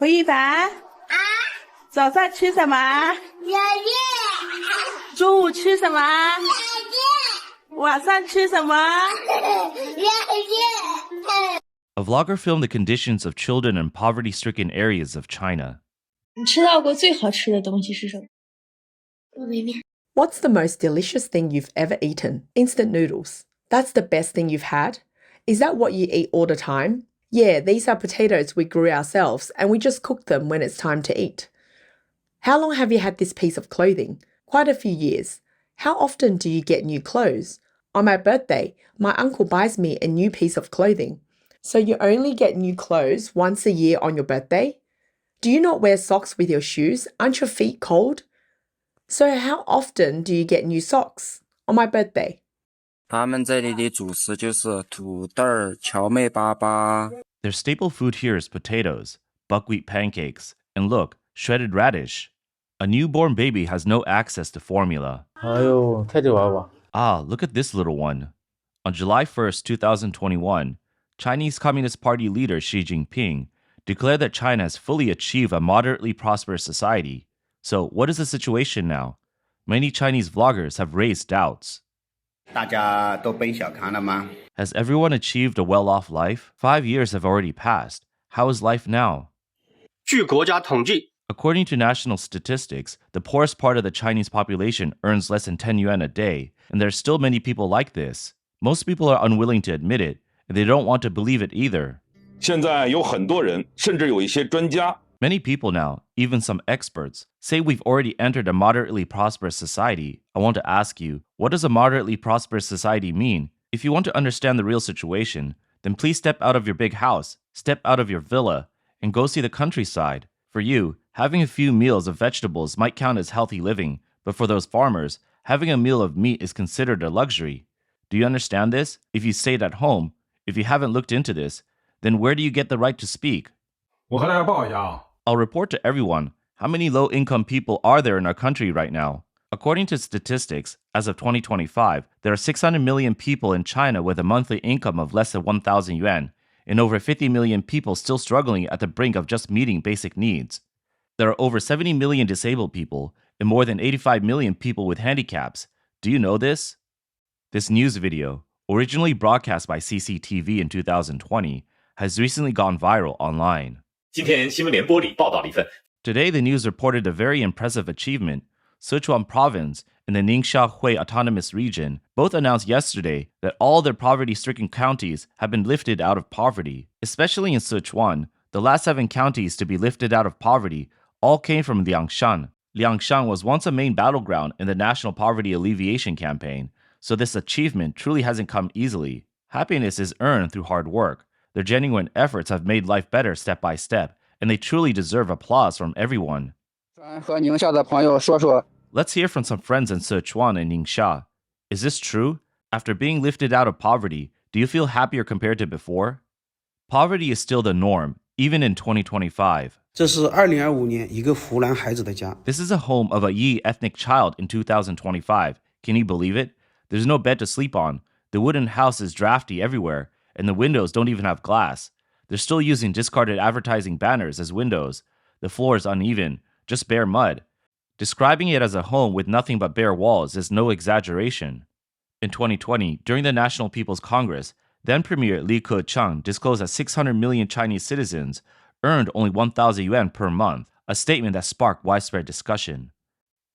回忆凡，早上吃什么？中午吃什么？晚上吃什么？ A vlogger filmed the conditions of children in poverty-stricken areas of China. 你吃到过最好吃的东西是什么？ What's the most delicious thing you've ever eaten? Instant noodles. That's the best thing you've had? Is that what you eat all the time? Yeah, these are potatoes we grew ourselves and we just cook them when it's time to eat. How long have you had this piece of clothing? Quite a few years. How often do you get new clothes? On my birthday, my uncle buys me a new piece of clothing. So you only get new clothes once a year on your birthday? Do you not wear socks with your shoes? Aren't your feet cold? So how often do you get new socks? On my birthday. 他们这里的主食就是土豆、荞麦粑粑。 Their staple food here is potatoes, buckwheat pancakes, and look, shredded radish. A newborn baby has no access to formula. 哎呦，太久了吧。 Ah, look at this little one. On July 1st, 2021, Chinese Communist Party leader Xi Jinping declared that China has fully achieved a moderately prosperous society. So, what is the situation now? Many Chinese vloggers have raised doubts. 大家都奔小康了吗？ Has everyone achieved a well-off life? 5 years have already passed. How is life now? 据国家统计， According to national statistics, the poorest part of the Chinese population earns less than 10 yuan a day, and there are still many people like this. Most people are unwilling to admit it, and they don't want to believe it either. 现在有很多人，甚至有一些专家 Many people now, even some experts, say we've already entered a moderately prosperous society. I want to ask you, what does a moderately prosperous society mean? If you want to understand the real situation, then please step out of your big house, step out of your villa, and go see the countryside. For you, having a few meals of vegetables might count as healthy living, but for those farmers, having a meal of meat is considered a luxury. Do you understand this? If you stayed at home, if you haven't looked into this, then where do you get the right to speak? 我和大家报一下啊。 I'll report to everyone. How many low-income people are there in our country right now? According to statistics, as of 2025, there are 600 million people in China with a monthly income of less than 1,000 yuan, and over 50 million people still struggling at the brink of just meeting basic needs. There are over 70 million disabled people and more than 85 million people with handicaps. Do you know this? This news video, originally broadcast by CCTV in 2020, has recently gone viral online. 今天新闻联播里报道了一份 Today, the news reported a very impressive achievement. Sichuan Province and the Ningxia Hui Autonomous Region both announced yesterday that all their poverty-stricken counties have been lifted out of poverty. Especially in Sichuan, the last 7 counties to be lifted out of poverty all came from Liangshan. Liangshan was once a main battleground in the National Poverty Alleviation campaign, so this achievement truly hasn't come easily. Happiness is earned through hard work. Their genuine efforts have made life better step by step, and they truly deserve applause from everyone. 和宁夏的朋友说说， Let's hear from some friends in Sichuan and Ningxia. Is this true? After being lifted out of poverty, do you feel happier compared to before? Poverty is still the norm, even in 2025. 这是2025年一个湖南孩子的家。 This is a home of a Yi ethnic child in 2025. Can you believe it? There's no bed to sleep on. The wooden house is drafty everywhere, and the windows don't even have glass. They're still using discarded advertising banners as windows. The floor is uneven, just bare mud. Describing it as a home with nothing but bare walls is no exaggeration. In 2020, during the National People's Congress, then Premier Li Keqiang disclosed that 600 million Chinese citizens earned only 1,000 yuan per month, a statement that sparked widespread discussion.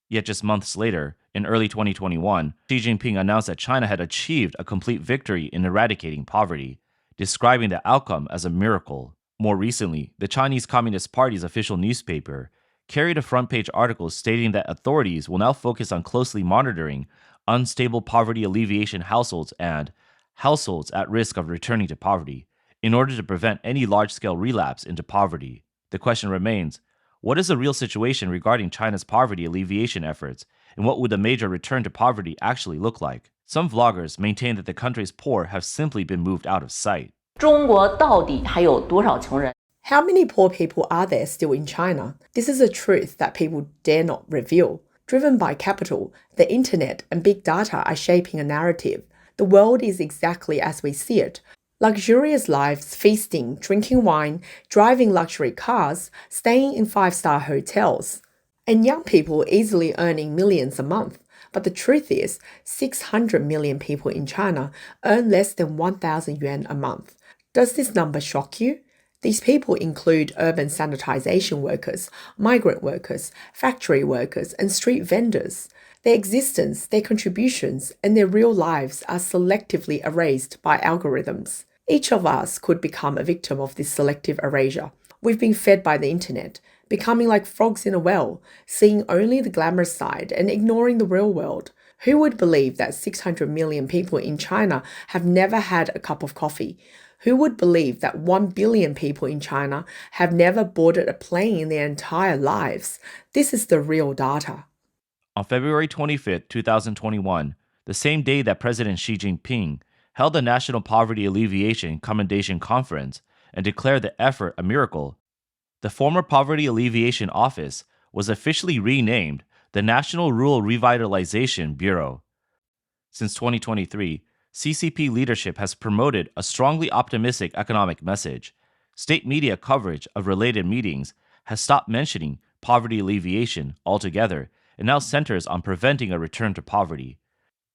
Yet just months later, in early 2021, Xi Jinping announced that China had achieved a complete victory in eradicating poverty, describing the outcome as a miracle. More recently, the Chinese Communist Party's official newspaper carried a front-page article stating that authorities will now focus on closely monitoring unstable poverty alleviation households and households at risk of returning to poverty in order to prevent any large-scale relapse into poverty. The question remains, what is the real situation regarding China's poverty alleviation efforts, and what would a major return to poverty actually look like? Some vloggers maintain that the country's poor have simply been moved out of sight. 中国到底还有多少穷人？ How many poor people are there still in China? This is a truth that people dare not reveal. Driven by capital, the internet and big data are shaping a narrative. The world is exactly as we see it. Luxurious lives, feasting, drinking wine, driving luxury cars, staying in 5-star hotels. And young people easily earning millions a month. But the truth is, 600 million people in China earn less than 1,000 yuan a month. Does this number shock you? These people include urban sanitization workers, migrant workers, factory workers, and street vendors. Their existence, their contributions, and their real lives are selectively erased by algorithms. Each of us could become a victim of this selective erasure. We've been fed by the internet, becoming like frogs in a well, seeing only the glamorous side and ignoring the real world. Who would believe that 600 million people in China have never had a cup of coffee? Who would believe that 1 billion people in China have never boarded a plane in their entire lives? This is the real data. On February 25, 2021, the same day that President Xi Jinping held the National Poverty Alleviation Commendation Conference and declared the effort a miracle, the former Poverty Alleviation Office was officially renamed the National Rural Revitalization Bureau. Since 2023, CCP leadership has promoted a strongly optimistic economic message. State media coverage of related meetings has stopped mentioning poverty alleviation altogether and now centers on preventing a return to poverty.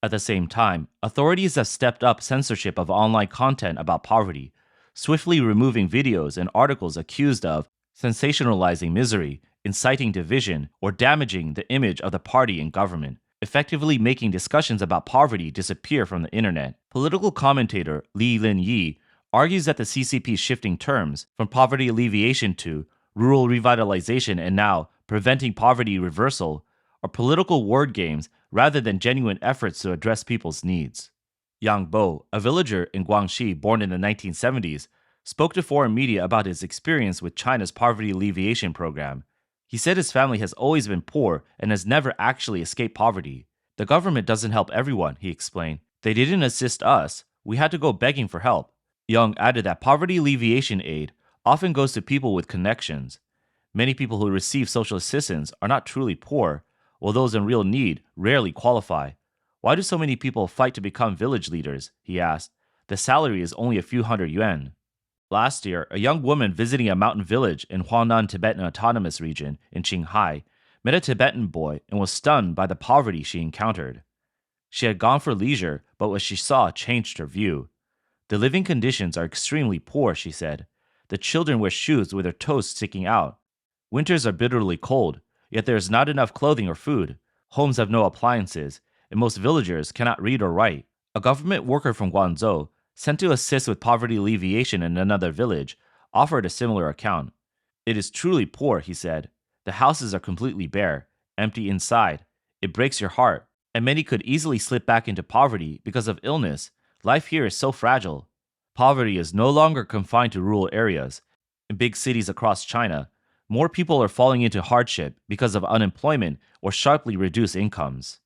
At the same time, authorities have stepped up censorship of online content about poverty, swiftly removing videos and articles accused of sensationalizing misery, inciting division, or damaging the image of the party and government, effectively making discussions about poverty disappear from the internet. Political commentator Li Keqiang argues that the CCP's shifting terms from poverty alleviation to rural revitalization and now preventing poverty reversal are political word games rather than genuine efforts to address people's needs. Yang Bo, a villager in Guangxi born in the 1970s, spoke to foreign media about his experience with China's poverty alleviation program. He said his family has always been poor and has never actually escaped poverty. The government doesn't help everyone, he explained. They didn't assist us. We had to go begging for help. Young added that poverty alleviation aid often goes to people with connections. Many people who receive social assistance are not truly poor, while those in real need rarely qualify. Why do so many people fight to become village leaders? He asked. The salary is only a few hundred yuan. Last year, a young woman visiting a mountain village in Huangnan Tibetan Autonomous Region in Qinghai met a Tibetan boy and was stunned by the poverty she encountered. She had gone for leisure, but what she saw changed her view. The living conditions are extremely poor, she said. The children wear shoes with their toes sticking out. Winters are bitterly cold, yet there is not enough clothing or food. Homes have no appliances, and most villagers cannot read or write. A government worker from Guangzhou, sent to assist with poverty alleviation in another village, offered a similar account. It is truly poor, he said. The houses are completely bare, empty inside. It breaks your heart, and many could easily slip back into poverty because of illness. Life here is so fragile. Poverty is no longer confined to rural areas. In big cities across China, more people are falling into hardship because of unemployment or sharply reduced incomes.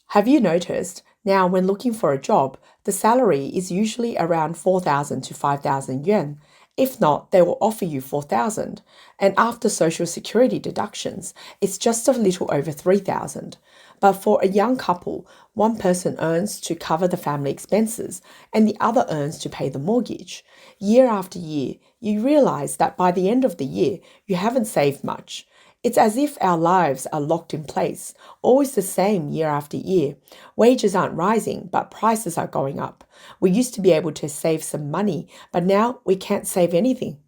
Have you noticed, now when looking for a job, the salary is usually around 4,000 to 5,000 yuan. If not, they will offer you 4,000. And after social security deductions, it's just a little over 3,000. But for a young couple, one person earns to cover the family expenses and the other earns to pay the mortgage. Year after year, you realize that by the end of the year, you haven't saved much. It's as if our lives are locked in place, always the same year after year. Wages aren't rising, but prices are going up. We used to be able to save some money, but now we can't save anything.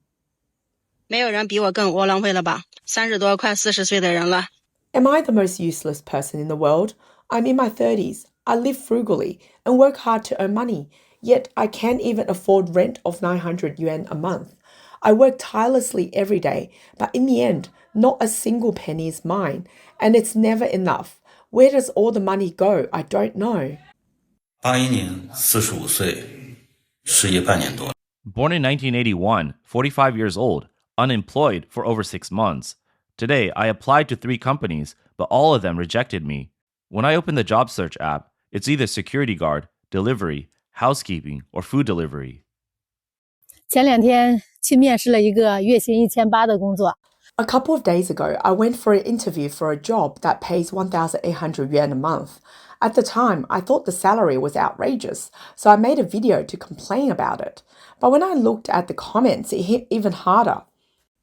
没有人比我更窝囊废了吧？30多快40岁的人了。 Am I the most useless person in the world? I'm in my 30s. I live frugally and work hard to earn money, yet I can't even afford rent of 900 yuan a month. I work tirelessly every day, but in the end, not a single penny is mine, and it's never enough. Where does all the money go? I don't know. 81年45岁，失业半年多。 Born in 1981, 45 years old, unemployed for over 6 months. Today, I applied to 3 companies, but all of them rejected me. When I open the job search app, it's either security guard, delivery, housekeeping, or food delivery. 前2天去面试了一个月薪1800的工作。 A couple of days ago, I went for an interview for a job that pays 1,800 yuan a month. At the time, I thought the salary was outrageous, so I made a video to complain about it. But when I looked at the comments, it hit even harder.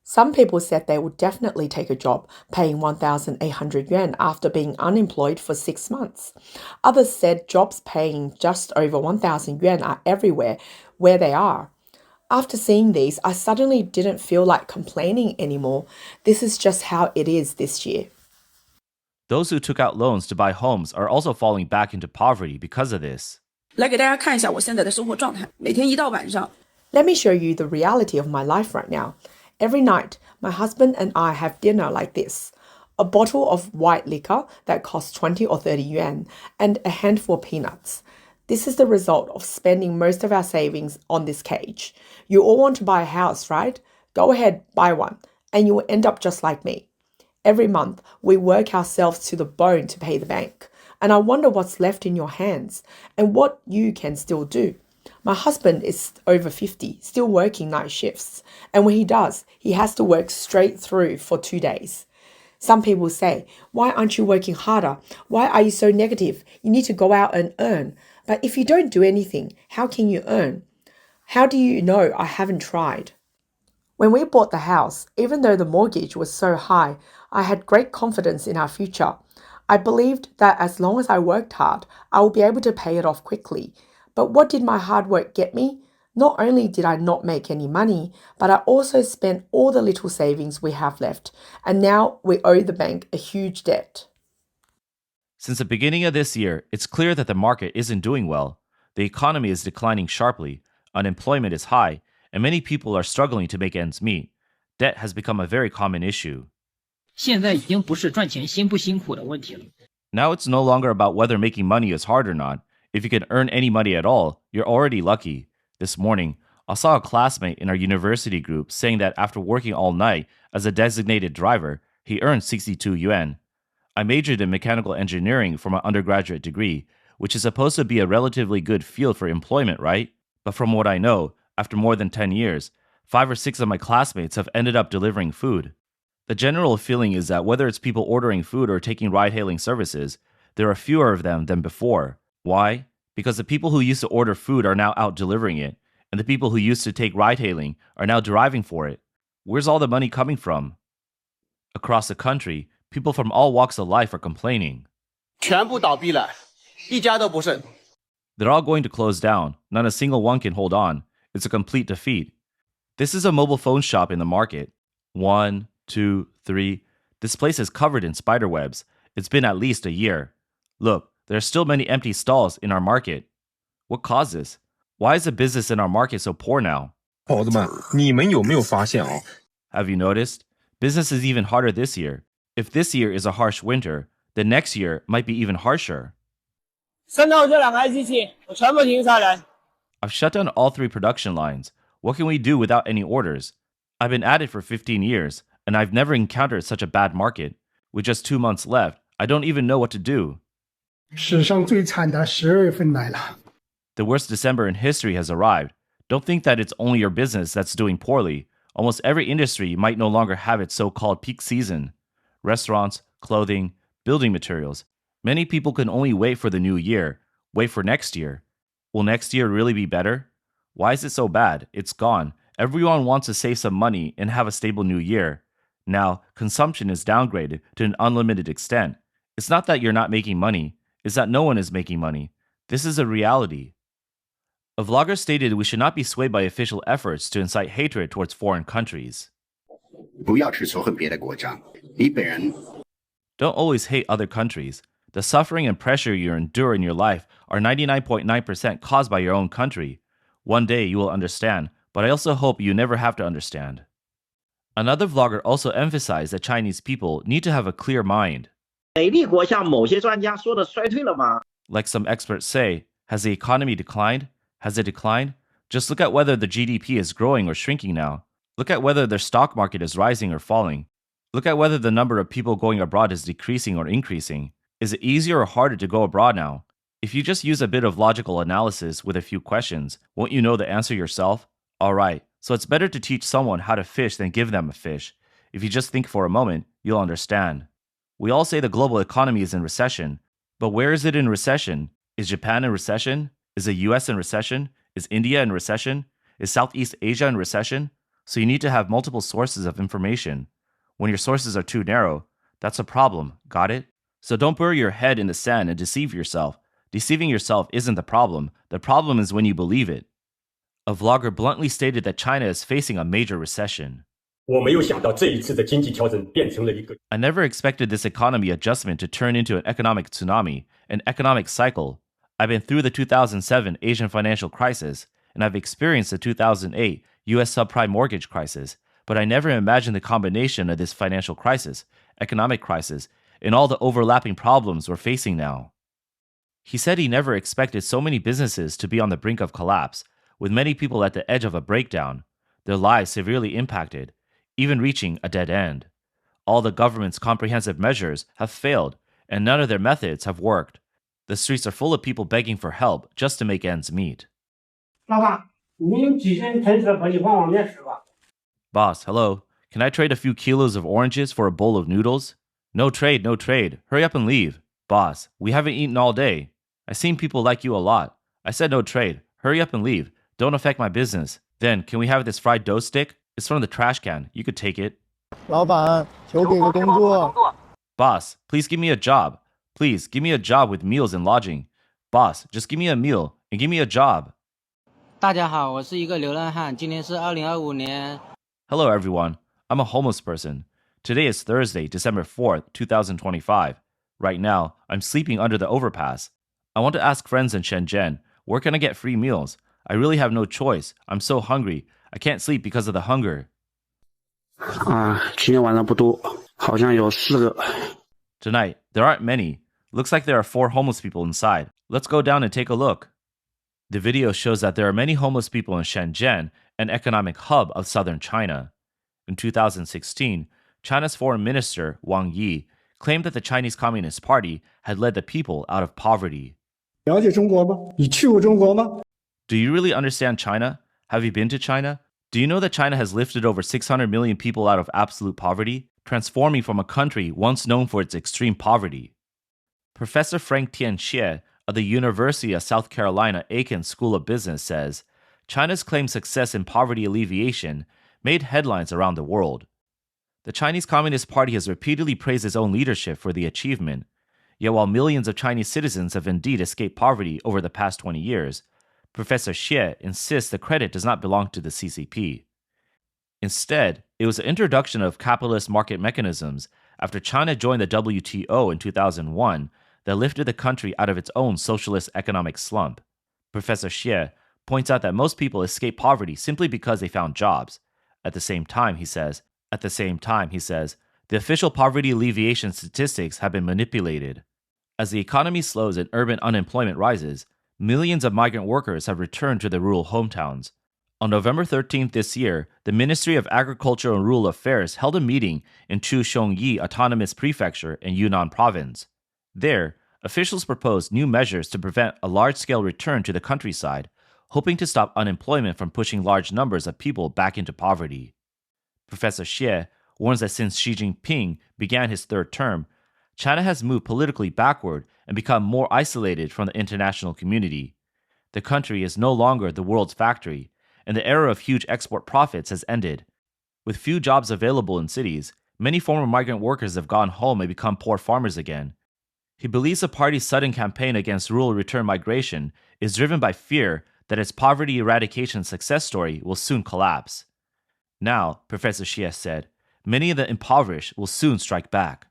Some people said they would definitely take a job paying 1,800 yuan after being unemployed for 6 months. Others said jobs paying just over 1,000 yuan are everywhere where they are. After seeing these, I suddenly didn't feel like complaining anymore. This is just how it is this year. Those who took out loans to buy homes are also falling back into poverty because of this. 来给大家看一下我现在的生活状态。每天一到晚上， Let me show you the reality of my life right now. Every night, my husband and I have dinner like this. A bottle of white liquor that costs 20 or 30 yuan and a handful of peanuts. This is the result of spending most of our savings on this cage. You all want to buy a house, right? Go ahead, buy one, and you will end up just like me. Every month, we work ourselves to the bone to pay the bank. And I wonder what's left in your hands and what you can still do. My husband is over 50, still working night shifts. And when he does, he has to work straight through for 2 days. Some people say, why aren't you working harder? Why are you so negative? You need to go out and earn. But if you don't do anything, how can you earn? How do you know I haven't tried? When we bought the house, even though the mortgage was so high, I had great confidence in our future. I believed that as long as I worked hard, I will be able to pay it off quickly. But what did my hard work get me? Not only did I not make any money, but I also spent all the little savings we have left, and now we owe the bank a huge debt. Since the beginning of this year, it's clear that the market isn't doing well. The economy is declining sharply, unemployment is high, and many people are struggling to make ends meet. Debt has become a very common issue. 现在已经不是赚钱辛不辛苦的问题了。 Now it's no longer about whether making money is hard or not. If you can earn any money at all, you're already lucky. This morning, I saw a classmate in our university group saying that after working all night as a designated driver, he earned 62 yuan. I majored in mechanical engineering for my undergraduate degree, which is supposed to be a relatively good field for employment, right? But from what I know, after more than 10 years, 5 or 6 of my classmates have ended up delivering food. The general feeling is that whether it's people ordering food or taking ride-hailing services, there are fewer of them than before. Why? Because the people who used to order food are now out delivering it, and the people who used to take ride-hailing are now driving for it. Where's all the money coming from? Across the country, people from all walks of life are complaining. 全部倒闭了，一家都不剩。 They're all going to close down. Not a single one can hold on. It's a complete defeat. This is a mobile phone shop in the market. 1, 2, 3. This place is covered in spider webs. It's been at least a year. Look, there are still many empty stalls in our market. What caused this? Why is the business in our market so poor now? 宝子们，你们有没有发现啊？ Have you noticed? Business is even harder this year. If this year is a harsh winter, then next year might be even harsher. 现在这2台机器我全部停下来。 I've shut down all 3 production lines. What can we do without any orders? I've been at it for 15 years, and I've never encountered such a bad market. With just 2 months left, I don't even know what to do. 史上最惨的12月份来了。 The worst December in history has arrived. Don't think that it's only your business that's doing poorly. Almost every industry might no longer have its so-called peak season. Restaurants, clothing, building materials. Many people can only wait for the new year, wait for next year. Will next year really be better? Why is it so bad? It's gone. Everyone wants to save some money and have a stable new year. Now, consumption is downgraded to an unlimited extent. It's not that you're not making money, it's that no one is making money. This is a reality. A vlogger stated we should not be swayed by official efforts to incite hatred towards foreign countries. 不要去仇恨别的国家，你本人 Don't always hate other countries. The suffering and pressure you endure in your life are 99.9% caused by your own country. One day you will understand, but I also hope you never have to understand. Another vlogger also emphasized that Chinese people need to have a clear mind. 美丽国像某些专家说的衰退了吗？ Like some experts say, has the economy declined? Has it declined? Just look at whether the GDP is growing or shrinking now. Look at whether their stock market is rising or falling. Look at whether the number of people going abroad is decreasing or increasing. Is it easier or harder to go abroad now? If you just use a bit of logical analysis with a few questions, won't you know the answer yourself? Alright, so it's better to teach someone how to fish than give them a fish. If you just think for a moment, you'll understand. We all say the global economy is in recession. But where is it in recession? Is Japan in recession? Is the US in recession? Is India in recession? Is Southeast Asia in recession? So you need to have multiple sources of information. When your sources are too narrow, that's a problem. Got it? So don't bury your head in the sand and deceive yourself. Deceiving yourself isn't the problem. The problem is when you believe it. A vlogger bluntly stated that China is facing a major recession. I never expected this economy adjustment to turn into an economic tsunami, an economic cycle. I've been through the 2007 Asian financial crisis, and I've experienced the 2008 US subprime mortgage crisis, but I never imagined the combination of this financial crisis, economic crisis, and all the overlapping problems we're facing now. He said he never expected so many businesses to be on the brink of collapse, with many people at the edge of a breakdown, their lives severely impacted, even reaching a dead end. All the government's comprehensive measures have failed, and none of their methods have worked. The streets are full of people begging for help just to make ends meet. Boss, hello. Can I trade a few kilos of oranges for a bowl of noodles? No trade, no trade. Hurry up and leave. Boss, we haven't eaten all day. I've seen people like you a lot. I said no trade. Hurry up and leave. Don't affect my business. Then, can we have this fried dough stick? It's from the trash can. You could take it. Boss, please give me a job. Please, give me a job with meals and lodging. Boss, just give me a meal and give me a job. 大家好，我是一个流浪汉，今年是2025年。 Hello everyone, I'm a homeless person. Today is Thursday, December 4th, 2025. Right now, I'm sleeping under the overpass. I want to ask friends in Shenzhen, where can I get free meals? I really have no choice. I'm so hungry. I can't sleep because of the hunger. 今天晚上不多，好像有4个。 Tonight, there aren't many. Looks like there are 4 homeless people inside. Let's go down and take a look. The video shows that there are many homeless people in Shenzhen, an economic hub of southern China. In 2016, China's foreign minister, Wang Yi, claimed that the Chinese Communist Party had led the people out of poverty. 了解中国吗？你去过中国吗？ Do you really understand China? Have you been to China? Do you know that China has lifted over 600 million people out of absolute poverty, transforming from a country once known for its extreme poverty? Professor Frank Tian Xie of the University of South Carolina Aiken School of Business says, China's claimed success in poverty alleviation made headlines around the world. The Chinese Communist Party has repeatedly praised its own leadership for the achievement. Yet while millions of Chinese citizens have indeed escaped poverty over the past 20 years, Professor Xie insists the credit does not belong to the CCP. Instead, it was the introduction of capitalist market mechanisms after China joined the WTO in 2001 that lifted the country out of its own socialist economic slump. Professor Xie points out that most people escape poverty simply because they found jobs. At the same time, he says, the official poverty alleviation statistics have been manipulated. As the economy slows and urban unemployment rises, millions of migrant workers have returned to their rural hometowns. On November 13th this year, the Ministry of Agriculture and Rural Affairs held a meeting in Chuxiongyi Autonomous Prefecture in Yunnan Province. There, officials proposed new measures to prevent a large-scale return to the countryside, hoping to stop unemployment from pushing large numbers of people back into poverty. Professor Xie warns that since Xi Jinping began his 3rd term, China has moved politically backward and become more isolated from the international community. The country is no longer the world's factory, and the era of huge export profits has ended. With few jobs available in cities, many former migrant workers have gone home and become poor farmers again. He believes the party's sudden campaign against rural return migration is driven by fear that its poverty eradication success story will soon collapse. Now, Professor Xie said, many of the impoverished will soon strike back.